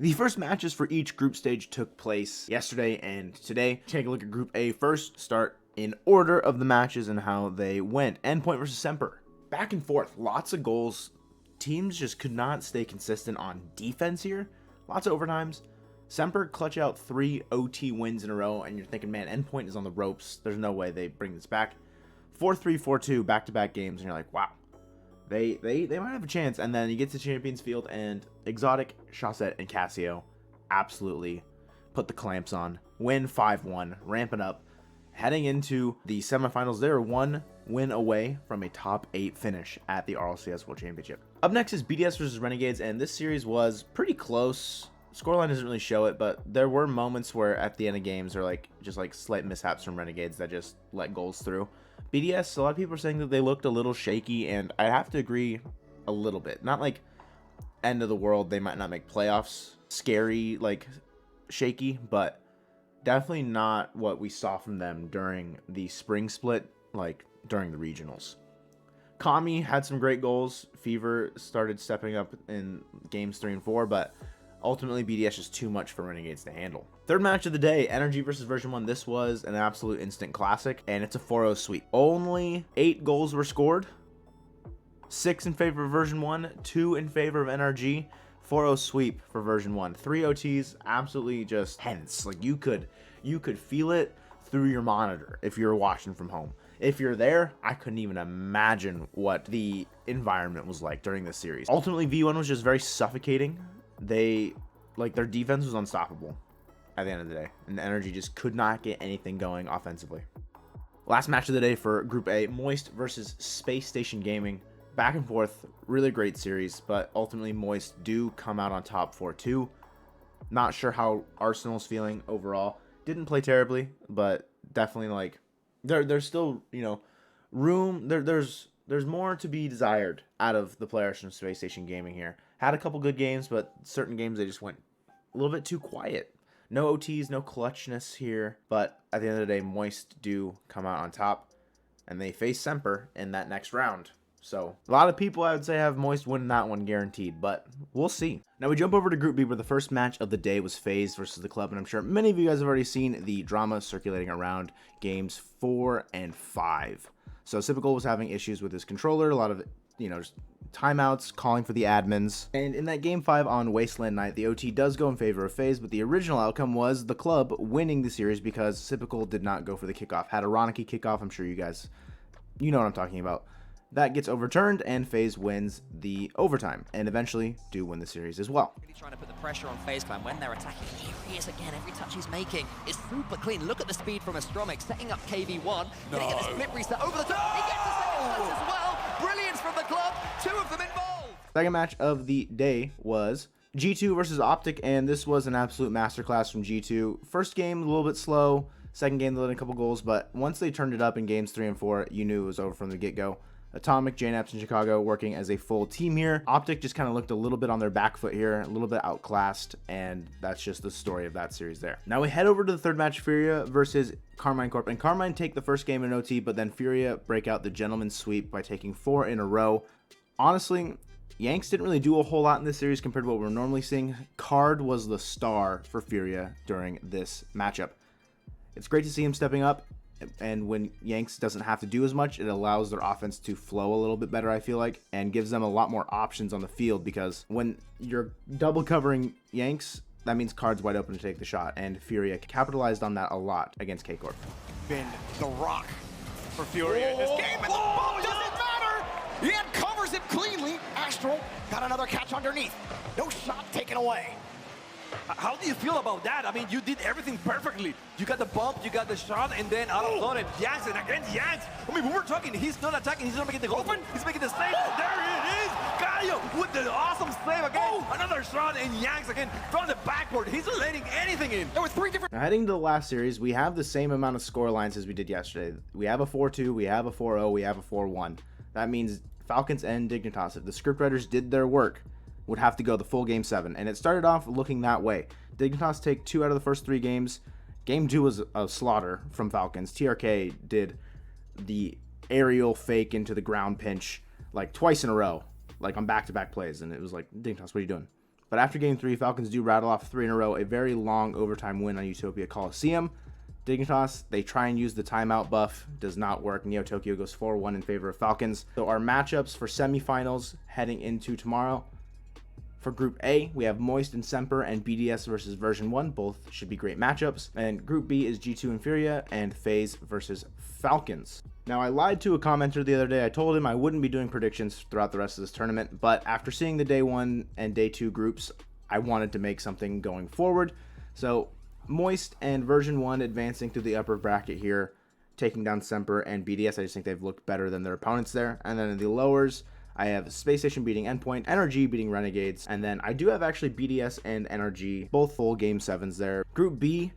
The first matches for each group stage took place yesterday and today. Take a look at Group A first, start in order of the matches and how they went. Endpoint versus Semper. Back and forth, lots of goals. Teams just could not stay consistent on defense here. Lots of overtimes. Semper clutch out 3 OT wins in a row, and you're thinking, man, Endpoint is on the ropes. There's no way they bring this back. 4-3, 4-2, back-to-back games, and you're like, wow. They might have a chance, and then you get to Champions Field, and Exotic, Chaussette, and Casio absolutely put the clamps on. Win 5-1, ramping up. Heading into the semifinals, they're 1 win away from a top 8 finish at the RLCS World Championship. Up next is BDS versus Renegades, and this series was pretty close. Scoreline doesn't really show it, but there were moments where at the end of games there just slight mishaps from Renegades that just let goals through. BDS, a lot of people are saying that they looked a little shaky, and I have to agree a little bit. Not like end of the world, they might not make playoffs, scary, like shaky, but definitely not what we saw from them during the spring split, like during the regionals. Kami had some great goals. Fever started stepping up in games 3 and 4, but ultimately BDS is too much for Renegades to handle. Third match of the day, Energy versus Version 1. This was an absolute instant classic, and it's a 4-0 sweep. Only 8 goals were scored. 6 in favor of Version 1, 2 in favor of NRG. 4-0 sweep for Version 1. 3 OTs, absolutely just tense. Like you could feel it through your monitor if you're watching from home. If you're there, I couldn't even imagine what the environment was like during this series. Ultimately, V1 was just very suffocating. Their defense was unstoppable at the end of the day, and the Energy just could not get anything going offensively. Last match of the day for Group A, Moist versus Space Station Gaming. Back and forth, really great series, but ultimately Moist do come out on top 4-2. Not sure how Arsenal's feeling overall. Didn't play terribly, but definitely there's still, room. There's more to be desired out of the players from Space Station Gaming here. Had a couple good games, but certain games they just went a little bit too quiet. No OTs, no clutchness here, but at the end of the day, Moist do come out on top, and they face Semper in that next round. So a lot of people, I would say, have Moist winning that one guaranteed, but we'll see. Now we jump over to Group B, where the first match of the day was FaZe versus the Club, and I'm sure many of you guys have already seen the drama circulating around games 4 and 5. So Typical was having issues with his controller, a lot of, just timeouts, calling for the admins. And in that game 5 on Wasteland Night, the OT does go in favor of FaZe, but the original outcome was the Club winning the series because Typical did not go for the kickoff. Had a Ronicky kickoff, I'm sure you guys, know what I'm talking about. That gets overturned, and FaZe wins the overtime, and eventually do win the series as well. Really trying to put the pressure on FaZe Clan when they're attacking. Here he is again. Every touch he's making is super clean. Look at the speed from Astromic, setting up KV1. Getting the split reset over the top. He gets the second touch as well. Brilliance from the Club. 2 of them involved. Second match of the day was G2 versus Optic, and this was an absolute masterclass from G2. First game, a little bit slow. Second game, they let in a couple goals, but once they turned it up in games 3 and 4, you knew it was over from the get-go. Atomic, JNAPS, and Chicago working as a full team here. Optic just kind of looked a little bit on their back foot here, a little bit outclassed, and that's just the story of that series there. Now we head over to the third match, Furia versus KCorp, and Carmine take the first game in OT, but then Furia break out the gentleman's sweep by taking 4 in a row. Honestly, Yanks didn't really do a whole lot in this series compared to what we're normally seeing. Card was the star for Furia during this matchup. It's great to see him stepping up. And when Yanks doesn't have to do as much, it allows their offense to flow a little bit better, I feel like, and gives them a lot more options on the field, because when you're double covering Yanks, that means Card's wide open to take the shot, and Furia capitalized on that a lot against KCorp. Been the rock for Furia in this game, and the ball doesn't matter! He uncovers it cleanly. Astral got another catch underneath. No shot taken away. How do you feel about that? I mean, you did everything perfectly. You got the bump, you got the shot, and then out of sudden, Yanks, and again, Yanks. I mean, when we're talking, he's not attacking, he's not making the goal. He's making the save. There it is. Gallo with the awesome save again. Another shot, and Yanks again from the backboard. He's not letting anything in. There were 3 different... Now, heading to the last series, we have the same amount of score lines as we did yesterday. We have a 4-2, we have a 4-0, we have a 4-1. That means Falcons and Dignitas, if the scriptwriters did their work, would have to go the full game 7, and it started off looking that way. Dignitas take 2 out of the first 3 games. Game 2 was a slaughter from Falcons. TRK did the aerial fake into the ground pinch like twice in a row, like on back-to-back plays, and it was like, Dignitas, what are you doing? But after game 3, Falcons do rattle off 3 in a row, a very long overtime win on Utopia Coliseum. Dignitas, they try and use the timeout buff, does not work. Neo Tokyo goes 4-1 in favor of Falcons. So our matchups for semifinals heading into tomorrow. For Group A, we have Moist and Semper and BDS versus version 1. Both should be great matchups. And Group B is G2 and Furia and FaZe versus Falcons. Now, I lied to a commenter the other day. I told him I wouldn't be doing predictions throughout the rest of this tournament, but after seeing the day 1 and day 2 groups, I wanted to make something going forward. So Moist and version 1 advancing through the upper bracket here, taking down Semper and BDS. I just think they've looked better than their opponents there. And then in the lowers, I have Space Station beating Endpoint, NRG beating Renegades, and then I do have actually BDS and NRG, both full game 7s there. Group B,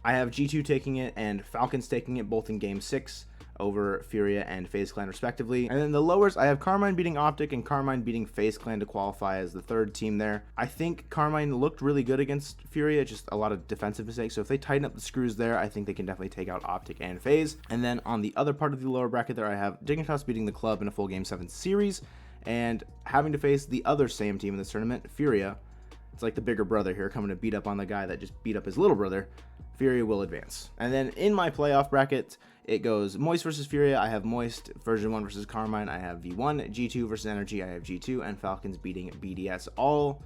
I have G2 taking it and Falcons taking it both in game 6 over Furia and FaZe Clan respectively. And then the lowers, I have Carmine beating Optic and Carmine beating FaZe Clan to qualify as the 3rd team there. I think Carmine looked really good against Furia, just a lot of defensive mistakes. So if they tighten up the screws there, I think they can definitely take out Optic and FaZe. And then on the other part of the lower bracket there, I have Dignitas beating the club in a full game 7 series and having to face the other same team in this tournament, Furia. It's like the bigger brother here coming to beat up on the guy that just beat up his little brother. Furia will advance. And then in my playoff bracket, it goes Moist versus Furia. I have Moist, version 1 versus Carmine. I have V1, G2 versus Energy. I have G2, and Falcons beating BDS. All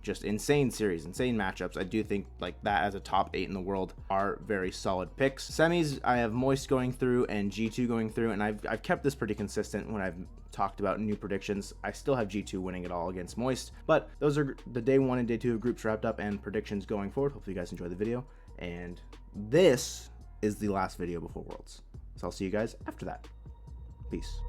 just insane series, insane matchups. I do think like that as a top 8 in the world are very solid picks. Semis, I have Moist going through and G2 going through, and I've kept this pretty consistent when I've talked about new predictions. I still have G2 winning it all against Moist, but those are the day 1 and day 2 of groups wrapped up and predictions going forward. Hopefully you guys enjoyed the video, and this is the last video before Worlds. So I'll see you guys after that. Peace.